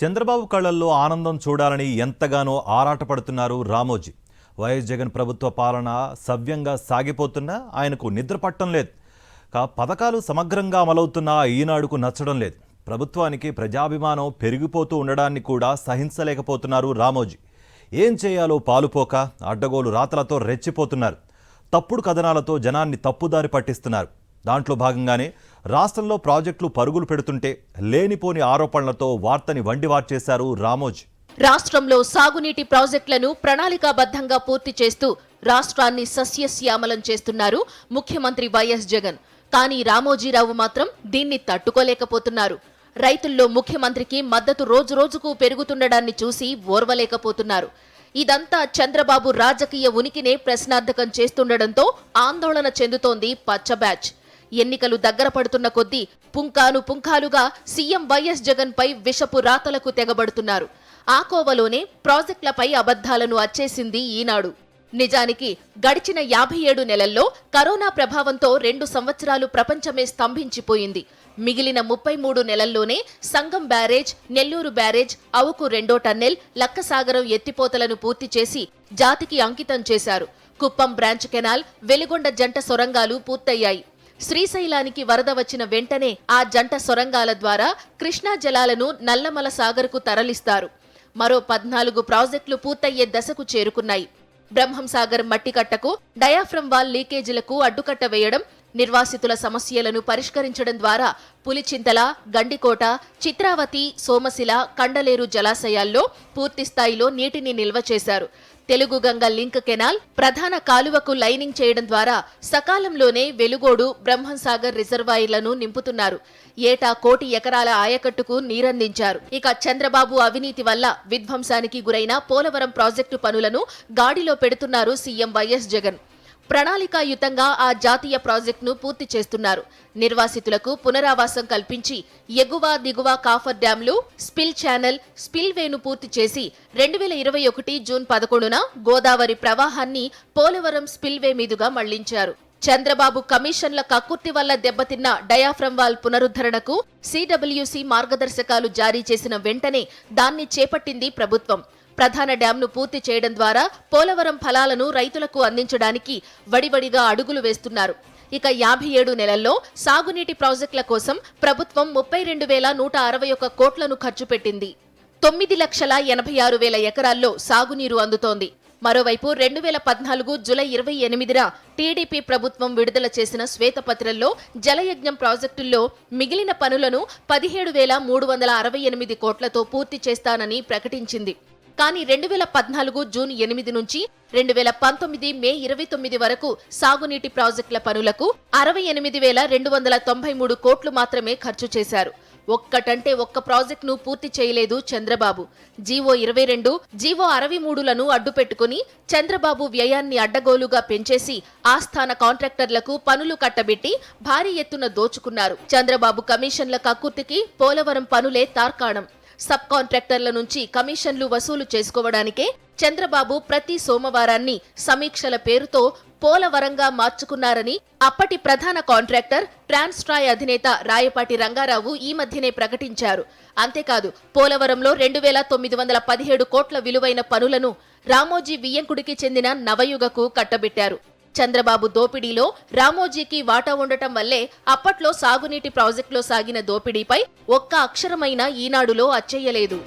చంద్రబాబు కళ్ళల్లో ఆనందం చూడాలని ఎంతగానో ఆరాటపడుతున్నారు రామోజీ. వైఎస్ జగన్ ప్రభుత్వ పాలన సవ్యంగా సాగిపోతున్నా ఆయనకు నిద్ర పట్టం లేదు. పథకాలు సమగ్రంగా అమలవుతున్నా ఈనాడుకు నచ్చడం లేదు. ప్రభుత్వానికి ప్రజాభిమానం పెరిగిపోతూ ఉండడాన్ని కూడా సహించలేకపోతున్నారు రామోజీ. ఏం చేయాలో పాలుపోక అడ్డగోలు రాతలతో రెచ్చిపోతున్నారు. తప్పుడు కథనాలతో జనాన్ని తప్పుదారి పట్టిస్తున్నారు. దాంట్లో భాగంగానే రాష్ట్రంలో ప్రాజెక్టులు పరుగులు పెడుతుంటే లేనిపోని ఆరోపణలతో వార్తని వండివార్చేశారు రామోజీ. రాష్ట్రంలో సాగునీటి ప్రాజెక్టులను ప్రణాళికాబద్ధంగా పూర్తి చేస్తూ రాష్ట్రాన్ని సస్యశ్యామలం చేస్తున్నారు ముఖ్యమంత్రి వైఎస్ జగన్. కానీ రామోజీరావు మాత్రం దీన్ని తట్టుకోలేకపోతున్నారు. రైతుల్లో ముఖ్యమంత్రికి మద్దతు రోజురోజుకు పెరుగుతుండడాన్ని చూసి ఓర్వలేకపోతున్నారు. ఇదంతా చంద్రబాబు రాజకీయ ఉనికినే ప్రశ్నార్థకం చేస్తుండడంతో ఆందోళన చెందుతోంది పచ్చ బ్యాచ్. ఎన్నికలు దగ్గర పడుతున్న కొద్దీ పుంఖాలుగా సీఎం వైఎస్ జగన్ పై విషపు రాతలకు తెగబడుతున్నారు. ఆ కోవలోనే ప్రాజెక్టులపై అబద్ధాలను అచ్చేసింది ఈనాడు. నిజానికి గడిచిన 57 నెలల్లో కరోనా ప్రభావంతో 2 సంవత్సరాలు ప్రపంచమే స్తంభించిపోయింది. మిగిలిన 33 నెలల్లోనే సంగం బ్యారేజ్, నెల్లూరు బ్యారేజ్, అవుకు 2వ టన్నెల్, లక్కసాగరం ఎత్తిపోతలను పూర్తి చేసి జాతికి అంకితం చేశారు. కుప్పం బ్రాంచ్ కెనాల్, వెలిగొండ జంట సొరంగాలు పూర్తయ్యాయి. శ్రీశైలానికి వరద వచ్చిన వెంటనే ఆ జంట సొరంగాల ద్వారా కృష్ణా జలాలను నల్లమల సాగర్కు తరలిస్తారు. మరో 14 ప్రాజెక్టులు పూర్తయ్యే దశకు చేరుకున్నాయి. బ్రహ్మంసాగర్ మట్టికట్టకు, డయాఫ్రమ్ వాల్ లీకేజీలకు అడ్డుకట్ట వేయడం, నిర్వాసితుల సమస్యలను పరిష్కరించడం ద్వారా పులిచింతల, గండికోట, చిత్రావతి, సోమశిల, కండలేరు జలాశయాల్లో పూర్తిస్థాయిలో నీటిని నిల్వ చేశారు. తెలుగు గంగ లింక్ కెనాల్, ప్రధాన కాలువకు లైనింగ్ చేయడం ద్వారా సకాలంలోనే వెలుగోడు, బ్రహ్మంసాగర్ రిజర్వాయర్లను నింపుతున్నారు. ఏటా 1 కోటి ఎకరాల ఆయకట్టుకు నీరందించారు. ఇక చంద్రబాబు అవినీతి వల్ల విధ్వంసానికి గురైన పోలవరం ప్రాజెక్టు పనులను గాడిలో పెడుతున్నారు సీఎం వైఎస్ జగన్. ప్రణాళికాయుతంగా ఆ జాతీయ ప్రాజెక్టును పూర్తి చేస్తున్నారు. నిర్వాసితులకు పునరావాసం కల్పించి ఎగువ దిగువ కాఫర్ డ్యాంలు, స్పిల్ ఛానల్, స్పిల్ వేను పూర్తి చేసి 2021 జూన్ 11న గోదావరి ప్రవాహాన్ని పోలవరం స్పిల్ వే మీదుగా మళ్లించారు. చంద్రబాబు కమిషన్ల కక్కుర్తి వల్ల దెబ్బతిన్న డయాఫ్రమ్ వాల్ పునరుద్ధరణకు సిడబ్ల్యూసి మార్గదర్శకాలు జారీ చేసిన వెంటనే దాన్ని చేపట్టింది ప్రభుత్వం. ప్రధాన డ్యాంను పూర్తి చేయడం ద్వారా పోలవరం ఫలాలను రైతులకు అందించడానికి వడివడిగా అడుగులు వేస్తున్నారు. ఇక 57 నెలల్లో సాగునీటి ప్రాజెక్టుల కోసం ప్రభుత్వం 32,161 కోట్లను ఖర్చు పెట్టింది. 9,86,000 ఎకరాల్లో సాగునీరు అందుతోంది. మరోవైపు 2014 జూలై 28న టీడీపీ ప్రభుత్వం విడుదల చేసిన శ్వేతపత్రంలో జలయజ్ఞం ప్రాజెక్టుల్లో మిగిలిన పనులను 17,368 కోట్లతో పూర్తి చేస్తానని ప్రకటించింది. కానీ 2014 జూన్ 8 నుంచి 2019 మే 29 వరకు సాగునీటి ప్రాజెక్టుల పనులకు 68,293 కోట్లు మాత్రమే ఖర్చు చేశారు. ఒక్కటంటే ఒక్క ప్రాజెక్టును పూర్తి చేయలేదు చంద్రబాబు. జీవో 22, జీవో 63లను అడ్డుపెట్టుకుని చంద్రబాబు వ్యయాన్ని అడ్డగోలుగా పెంచేసి ఆస్థాన కాంట్రాక్టర్లకు పనులు కట్టబెట్టి భారీ ఎత్తున దోచుకున్నారు. చంద్రబాబు కమిషన్ల కక్కుర్తికి పోలవరం పనులే తార్కాణం. సబ్ కాంట్రాక్టర్ల నుంచి కమిషన్లు వసూలు చేసుకోవడానికే చంద్రబాబు ప్రతి సోమవారాన్ని సమీక్షల పేరుతో పోలవరంగా మార్చుకున్నారని అప్పటి ప్రధాన కాంట్రాక్టర్ ట్రాన్స్ట్రాయ్ అధినేత రాయపాటి రంగారావు ఈ మధ్యనే ప్రకటించారు. అంతేకాదు పోలవరంలో 2,917 కోట్ల విలువైన పనులను రామోజీ వియ్యంకుడికి చెందిన నవయుగకు కట్టబెట్టారు. చంద్రబాబు దోపిడీలో రామోజీకి వాటా ఉండటం వల్లే అప్పట్లో సాగునీటి ప్రాజెక్టులో సాగిన దోపిడీపై ఒక్క అక్షరమైన ఈనాడులో అచ్చెయ్యలేదు.